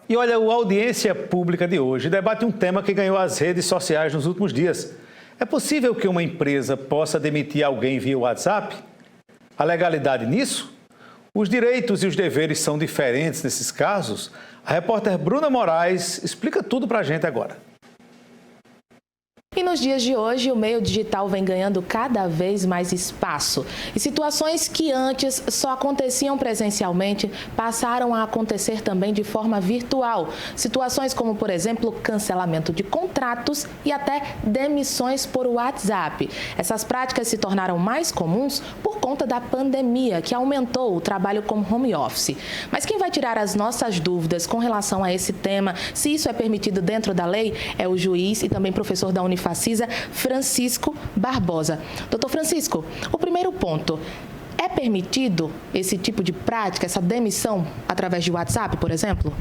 E olha, a audiência pública de hoje debate um tema que ganhou as redes sociais nos últimos dias. É possível que uma empresa possa demitir alguém via WhatsApp? A legalidade nisso? Os direitos e os deveres são diferentes nesses casos? A repórter Bruna Moraes explica tudo pra gente agora. E nos dias de hoje, o meio digital vem ganhando cada vez mais espaço. E situações que antes só aconteciam presencialmente passaram a acontecer também de forma virtual. Situações como, por exemplo, cancelamento de contratos e até demissões por WhatsApp. Essas práticas se tornaram mais comuns por conta da pandemia, que aumentou o trabalho como home office. Mas quem vai tirar as nossas dúvidas com relação a esse tema, se isso é permitido dentro da lei, é o juiz e também professor da Unifacisa, Francisco Barbosa. Doutor Francisco, o primeiro ponto, é permitido esse tipo de prática, essa demissão através de WhatsApp, por exemplo?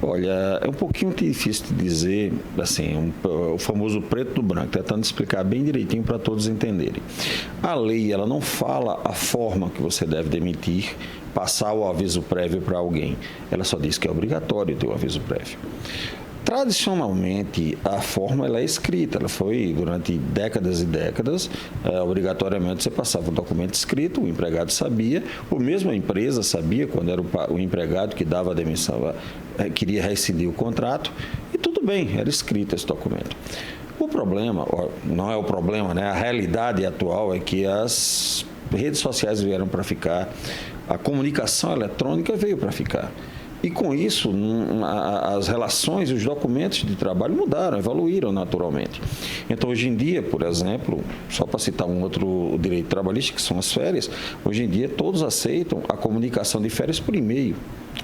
Olha, é um pouquinho difícil de dizer, assim, o famoso preto do branco, tentando explicar bem direitinho para todos entenderem. A lei, ela não fala a forma que você deve demitir, passar o aviso prévio para alguém. Ela só diz que é obrigatório ter o aviso prévio. Tradicionalmente, a forma ela é escrita, ela foi durante décadas e décadas, obrigatoriamente você passava um documento escrito, o empregado sabia, ou mesmo a empresa sabia, quando era o empregado que dava a demissão, queria rescindir o contrato, e tudo bem, era escrito esse documento. O problema, não é o problema, né? A realidade atual é que as redes sociais vieram para ficar, a comunicação eletrônica veio para ficar. E com isso, as relações e os documentos de trabalho mudaram, evoluíram naturalmente. Então, hoje em dia, por exemplo, só para citar um outro direito trabalhista, que são as férias, hoje em dia todos aceitam a comunicação de férias por e-mail,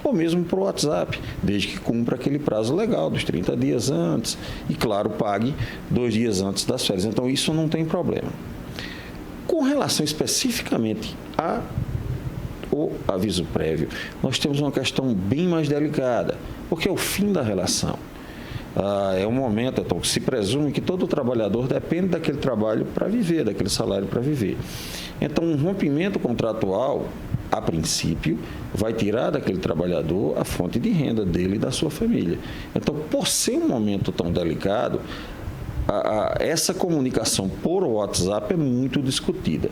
ou mesmo por WhatsApp, desde que cumpra aquele prazo legal dos 30 dias antes e, claro, pague 2 dias antes das férias. Então, isso não tem problema. Com relação especificamente o aviso prévio, nós temos uma questão bem mais delicada, porque é o fim da relação. É um momento, então, que se presume que todo trabalhador depende daquele trabalho para viver, daquele salário para viver. Então, um rompimento contratual, a princípio, vai tirar daquele trabalhador a fonte de renda dele e da sua família. Então, por ser um momento tão delicado, essa comunicação por WhatsApp é muito discutida.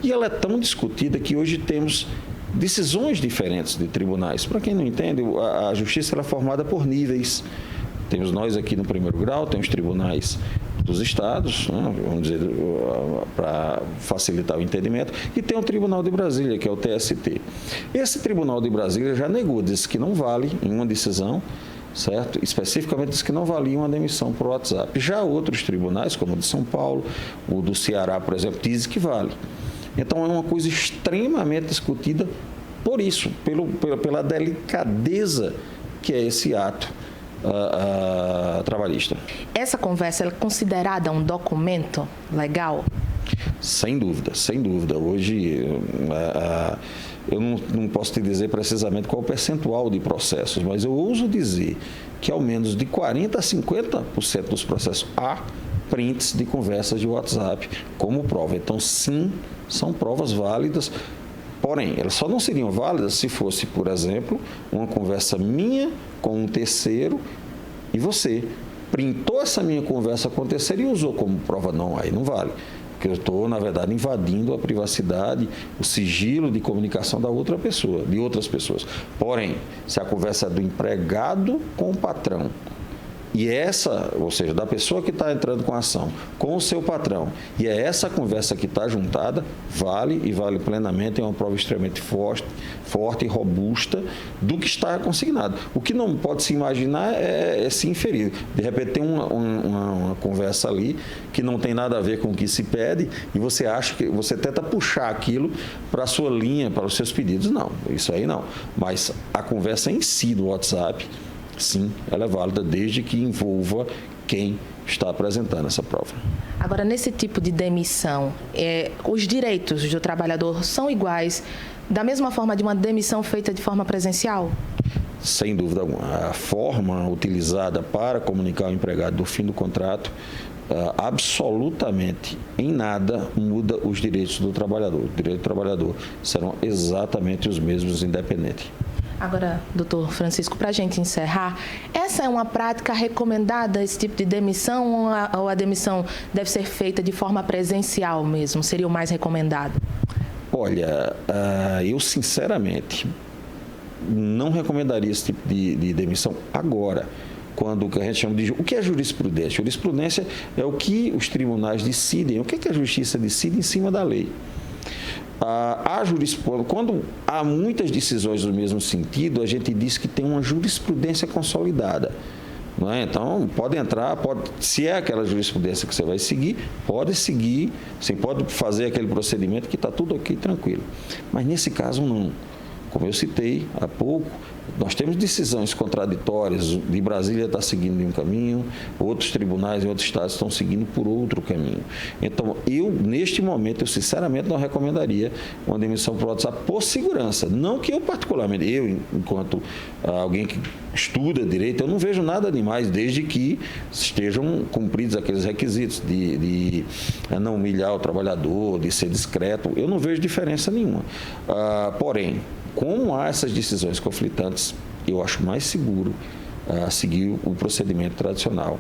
E ela é tão discutida que hoje temos decisões diferentes de tribunais. Para quem não entende, a justiça ela é formada por níveis. Temos nós aqui no primeiro grau, temos tribunais dos estados, né, vamos dizer, para facilitar o entendimento, e tem o Tribunal de Brasília, que é o TST. Esse Tribunal de Brasília já negou, disse que não vale em uma decisão, certo? Especificamente diz que não valia uma demissão por WhatsApp. Já outros tribunais, como o de São Paulo, o do Ceará, por exemplo, dizem que vale. Então, é uma coisa extremamente discutida por isso, pela delicadeza que é esse ato trabalhista. Essa conversa é considerada um documento legal? Sem dúvida, sem dúvida. Hoje, eu não posso te dizer precisamente qual o percentual de processos, mas eu ouso dizer que ao menos de 40% a 50% dos processos há prints de conversas de WhatsApp como prova. Então, sim, são provas válidas, porém, elas só não seriam válidas se fosse, por exemplo, uma conversa minha com um terceiro e você printou essa minha conversa com o terceiro e usou como prova. Não, aí não vale. Porque eu estou, na verdade, invadindo a privacidade, o sigilo de comunicação da outra pessoa, de outras pessoas. Porém, se a conversa é do empregado com o patrão, e essa, ou seja, da pessoa que está entrando com a ação, com o seu patrão, e é essa conversa que está juntada, vale e vale plenamente, é uma prova extremamente forte e robusta do que está consignado. O que não pode se imaginar é se inferir. De repente tem uma conversa ali que não tem nada a ver com o que se pede e você acha que você tenta puxar aquilo para a sua linha, para os seus pedidos. Não, isso aí não. Mas a conversa em si do WhatsApp, sim, ela é válida desde que envolva quem está apresentando essa prova. Agora, nesse tipo de demissão, os direitos do trabalhador são iguais da mesma forma de uma demissão feita de forma presencial? Sem dúvida alguma. A forma utilizada para comunicar ao empregado do fim do contrato absolutamente em nada muda os direitos do trabalhador. Os direitos do trabalhador serão exatamente os mesmos, independente. Agora, doutor Francisco, para a gente encerrar, essa é uma prática recomendada, esse tipo de demissão, ou a demissão deve ser feita de forma presencial mesmo? Seria o mais recomendado? Olha, eu sinceramente não recomendaria esse tipo de demissão agora, quando o que a gente chama de... O que é jurisprudência? Jurisprudência é o que os tribunais decidem, o que a justiça decide em cima da lei. A jurisprudência, quando há muitas decisões no mesmo sentido, a gente diz que tem uma jurisprudência consolidada. Não é? Então, pode entrar, se é aquela jurisprudência que você vai seguir, pode seguir, você pode fazer aquele procedimento que está tudo ok, tranquilo. Mas nesse caso, não. Como eu citei há pouco, nós temos decisões contraditórias, de Brasília está seguindo um caminho, outros tribunais em outros estados estão seguindo por outro caminho. Então, neste momento, eu sinceramente não recomendaria uma demissão por WhatsApp por segurança. Não que eu particularmente, enquanto alguém que estuda direito, eu não vejo nada demais, desde que estejam cumpridos aqueles requisitos de não humilhar o trabalhador, de ser discreto, eu não vejo diferença nenhuma. Porém, como há essas decisões conflitantes, eu acho mais seguro seguir o procedimento tradicional,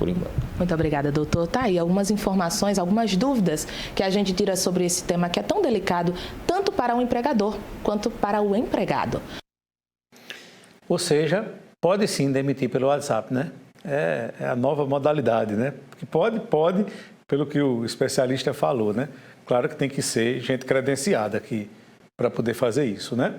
por enquanto. Muito obrigada, doutor. Tá aí algumas informações, algumas dúvidas que a gente tira sobre esse tema que é tão delicado, tanto para o empregador quanto para o empregado. Ou seja, pode sim demitir pelo WhatsApp, né? É a nova modalidade, né? Porque pode, pelo que o especialista falou, né? Claro que tem que ser gente credenciada aqui para poder fazer isso, né?